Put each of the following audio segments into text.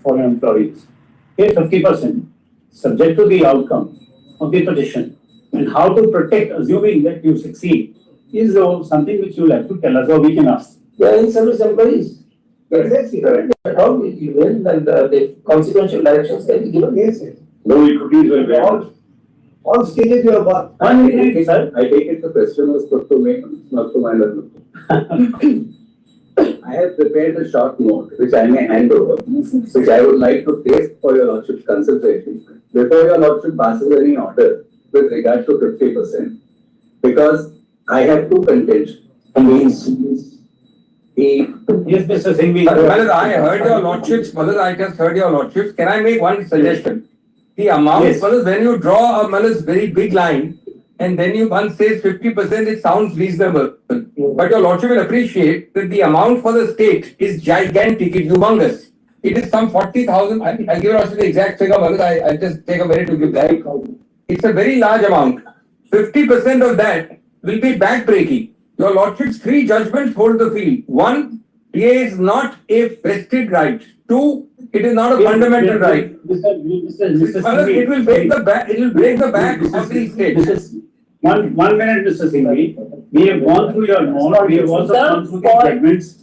foreign employees. Pay 50%, subject to the outcome of the petition. And how to protect, assuming that you succeed, is something which you will have to tell us, or we can ask. Yeah, in service employees. Exactly. How you will, then the consequential directions can be given. Yes, yes. No equities were there. All stages you have got. One minute, sir. I take it the question was put to me, not to my learner. I have prepared a short note which I may hand over, which I would like to place for your Lordship's consideration before your Lordship passes any order with regard to 50%. Because I have two contentions. Yes, Mr. Singhvi. I heard your Lordships, I just heard your Lordships. Can I make one suggestion? The amount, Yes. when you draw a very big line and then one says 50%, it sounds reasonable. But your Lordship will appreciate that the amount for the state is gigantic, it's humongous. It is some 40,000. I'll give you the exact figure, I'll just take a minute to give that. It's a very large amount. 50% of that will be backbreaking. Your Lordship's three judgments hold the field. One, DA is not a vested right. Two, it is not a fundamental right. It will break the back. It will break the back of the state. One minute, Mr. Singhvi. We have gone through your note. We have also gone through the segments.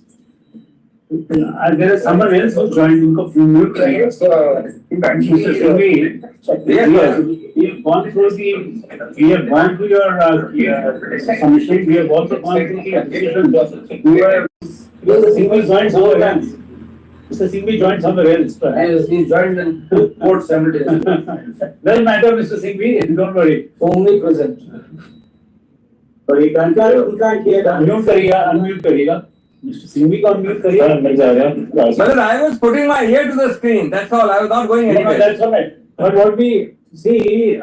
There is someone else who joined. Unko mute kariye. Mr. Singhvi, we have gone through your submission. We have also gone through the application. Mr. Singhvi joined somewhere else. Mr. Singhvi joined somewhere else. He joined in two courts simultaneously. Doesn't matter, Mr. Singhvi. Don't worry. Only present. But he can't hear. Unmute करिएगा. Mr. Singhvi को unmute करिए. I was putting my ear to the screen. That's all. I was not going anywhere. No, that's all right. But what we see,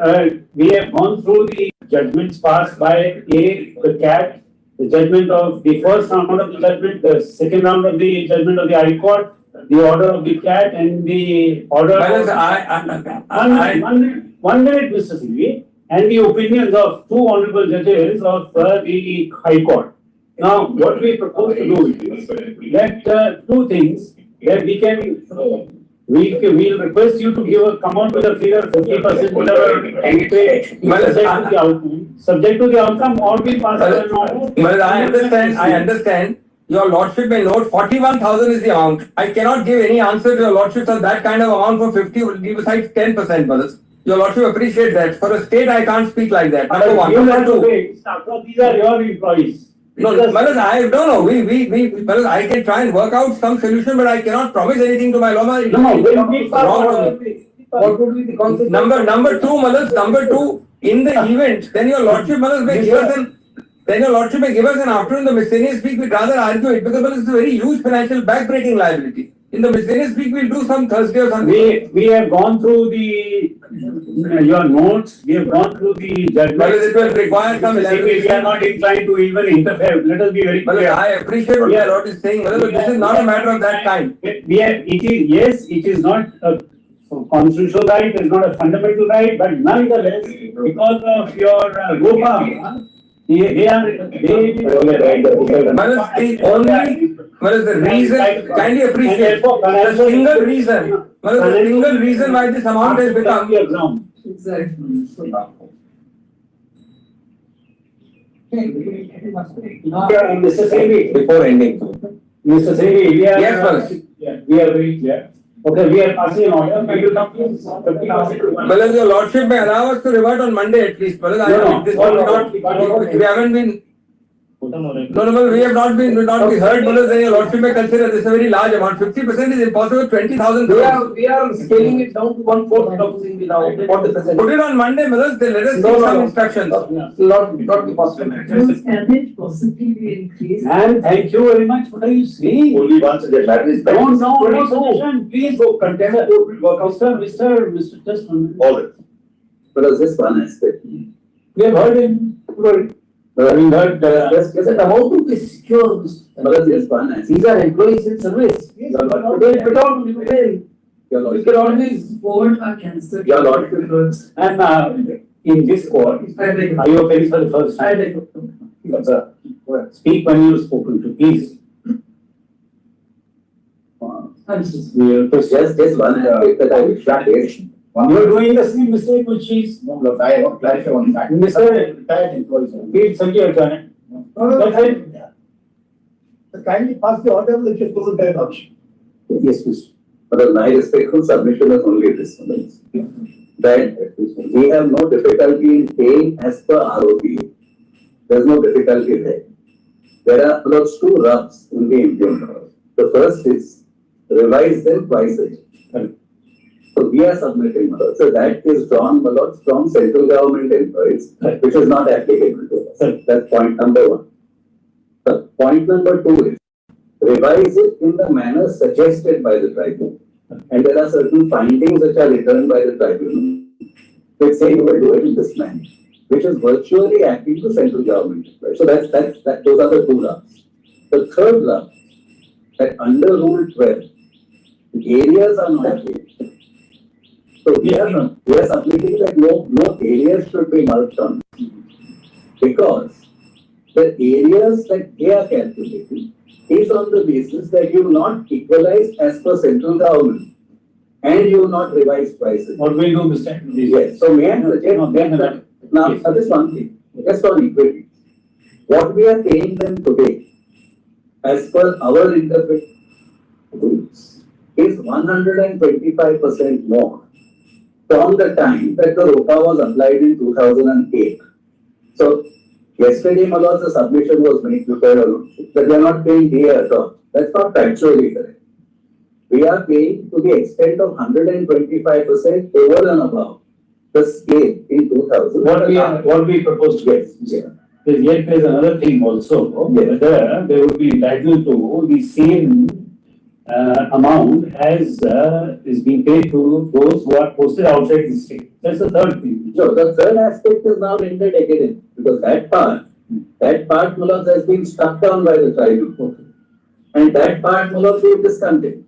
we have gone through the judgments passed by the CAT, the judgment of the first round of the judgment, the second round of the judgment of the High Court, the order of the CAT, and the order of... One minute, Mr. Singhvi, and the opinions of two honorable judges of the High Court. Now, what we propose to do is that two things that we will request you to come out with a figure 50% subject to the outcome, or we pass an order. Well, I understand. Your Lordship may note 41,000 is the amount. I cannot give any answer to your Lordship on that kind of amount for 50 will be besides 10%, brothers. Your Lordship appreciate that. For a state, I can't speak like that. Number one. Number two. These are your employees. No, Malas, I don't know. Malas, I can try and work out some solution, but I cannot promise anything to my lawyer. What would be the consequence? Number two, Malas, in the event, then your Lordship, Malas, may give us an afternoon. The miscellaneous week, we'd rather argue it because Malas, it's a very huge financial backbreaking liability. In the miscellaneous week, we'll do some Thursday or something. We have gone through your notes. We have gone through the judgment. But it will require some elaboration. We are not inclined to even interfere. Let us be very clear. I appreciate what your Lord is saying, but this is not a matter of that kind. It is not a constitutional right. It is not a fundamental right. But nonetheless, because of your ROPA, they are the reason, kindly appreciate the single reason why this amount has become. Exactly. Mr. Singhvi, Before ending. Mr. Singhvi, we are very clear. Okay, we are passing an order. We will come to your Lordship may allow us to revert on Monday at least. We haven't been. No, we have not been heard. Then your Lordship may consider this a very large amount. 50% is impossible. 20,000 crores. We are scaling it down to 1/4 of now. 40%. Put it on Monday, Malas. Then let us see some instructions. Not be possible. Can it possibly be increased? And thank you very much. What are you saying? Only once again, that is No. Please go. Contender will work out. Mr. Just all it. But as this one aspect. we have heard him. Having heard Present amount to be secure. These are employees in service. We can always Board are cancelled. Your Lordship. And in this court, are you okay for the first time? Speak when you are spoken to, please. We are just, Just one aspect that I wish to raise. you are doing the same mistake which is, No, look, I want to clarify one fact. Mr. Retired employees. Bill Sanjay Arjun. That's it. So kindly pass the order which is full time option. Yes, please. But my respectful submission is only this, that we have no difficulty in paying as per ROP. There's no difficulty there. There are two rubs in the implement. The first is revise them twice a year. Correct. So we are submitting, so that is drawn from central government employees, Correct. which is not applicable to us. Correct. That's point number one. The point number two is revise it in the manner suggested by the tribunal. And there are certain findings which are returned by the tribunal, which say you will do it in this manner, which is virtually acting to central government. Right? So those are the two laws. The third law, that under Rule 12, areas are not applicable. So we are submitting that no areas should be marked on, because the areas that they are calculating is on the basis that you not equalize as per central government and you not revise prices. What will do, Mr. Yes, so may I suggest that, now, just one thing, just on equity. What we are paying them today, as per our interpret rules, is 125% more from the time that the ROPA was applied in 2008. So, yesterday, Malad, the submission was made to that we are not paying DA at all. That's not factually correct. We are paying to the extent of 125% over and above the scale in 2000. What we propose to get. Yeah. Yet there is another thing also, whether they would be entitled to the same amount as is being paid to those who are posted outside the state. That's the third thing. So the third aspect is now rendered again, because that part, Mullah, has been struck down by the tribunal. And that part, Mullah, is discontinued.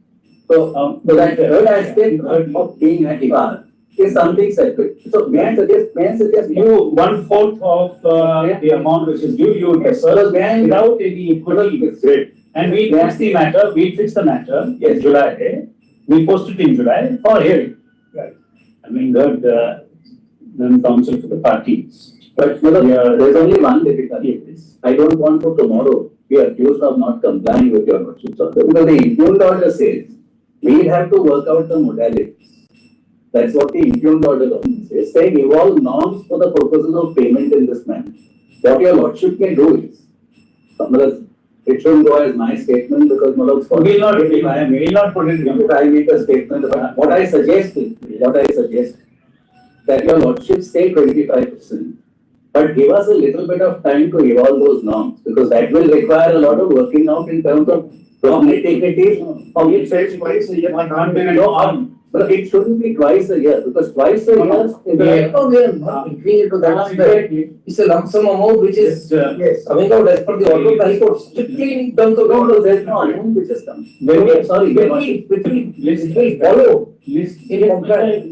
So that third aspect of being at part is something separate. So may I suggest You 1/4 of the amount which is due, you defer without any equity. And we fix the matter, Yes. July, we post it in July for hearing. Right. I mean, then counsel to the parties. But Mullah, Yeah. there's only one difficulty. Yes. I don't want to tomorrow be accused of not complying with your lordship's order. Because the impugned order says, we have to work out the modalities. That's what the impugned order says, saying evolve norms for the purposes of payment in this manner. What your lordship can do is, it shouldn't go as my statement because Mullah, We'll not put it in. if I make a statement, what I suggest is, that your lordship say 25%. But give us a little bit of time to evolve those norms, because that will require a lot of working out in terms of nitty-gritty of it says twice a year. But it shouldn't be twice a year, because twice a year is We are not increasing it to that aspect. It's a lump sum amount which is Yes. coming out as per the order of the High Court, strictly in terms of. no, there's no amount which has come. When we- Sorry, It will follow. List. In contract.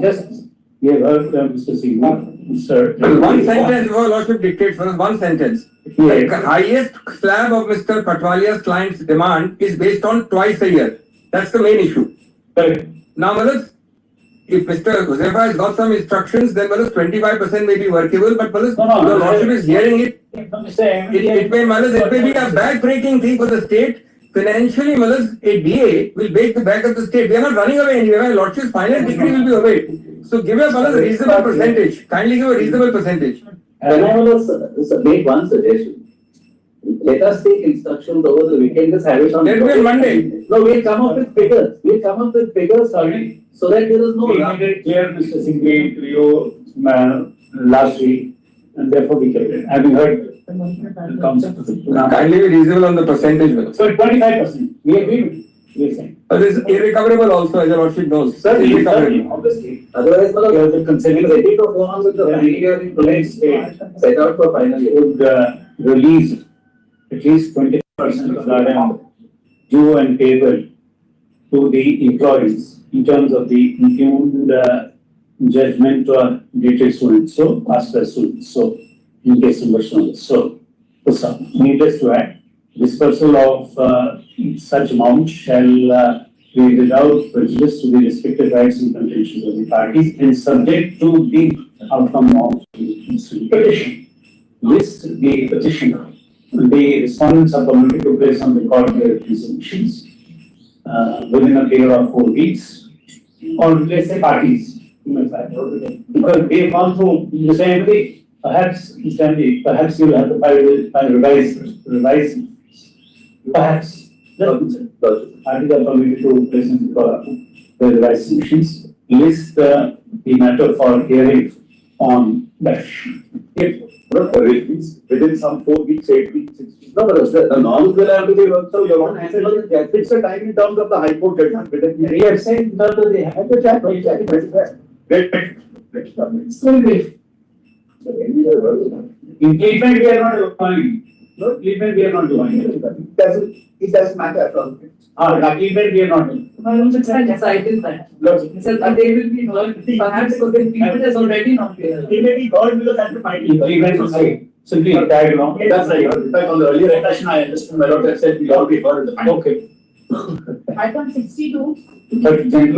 Just, we have heard Mr. Singh, sir. One sentence, your lordship dictates for us, one sentence. The highest slab of Mr. Patwalia's client's demand is based on twice a year. That's the main issue. Correct. Now, Manas, if Mr. Josefa has got some instructions, then Manas 25% may be workable, but Manas, No, your lordship is hearing it. It may, Manas, it may be a back-breaking thing for the state. Financially, Manas, a DA will break the back of the state. We are not running away anywhere. My lordship's final decree will be obeyed. So give a Manas reasonable percentage. Kindly give a reasonable percentage. Can I make one suggestion? Let us take instructions over the weekend, just have it on. Let me on Monday. No, we'll come up with figures, sorry, so that there is no. We made it clear, Mr. Singh, to you last week, and therefore we kept it. Having heard the concept of it. Kindly be reasonable on the percentage, Manas. So 25%, we agree with you, we are saying. But it's irrecoverable also, as your lordship knows. Certainly, Irrecoverable. obviously. Otherwise, We have the consent, ready to go on with the final year in place, set out for final year. would release at least 20% of the due and payable to the employees in terms of the impugned judgment or dated students, so past students, so in case of students. So needless to add, dispersal of such amount shall be without prejudice to the respective rights and contentions of the parties and subject to the outcome of the petition. List the petitioner. The respondents are permitted to place on record their resolutions within a period of 4 weeks, or let's say parties. Because they have gone through the same way. Perhaps, Mr. MD, perhaps you will have to file revise. Perhaps. Parties are permitted to place on record the revised solutions. List the matter for hearing on that. Within some 4 weeks, 8 weeks, 6 weeks. No, but the norms will have to be worked out. Your own answer is that fix the time in terms of the High Court judgment. We have said in terms of the Have to check, check. So great. in treatment we are not doing. No, treatment we are not doing. It doesn't matter at all. Treatment we are not doing. Why don't you try to decide that? So that they will be heard, perhaps because the people is already not there. It may be God will have to find you. Treatment is like simply tag along. That's right. In fact, on the earlier question, I understood my doctor said we all be heard in the final. Okay. Item 62. But gentlemen,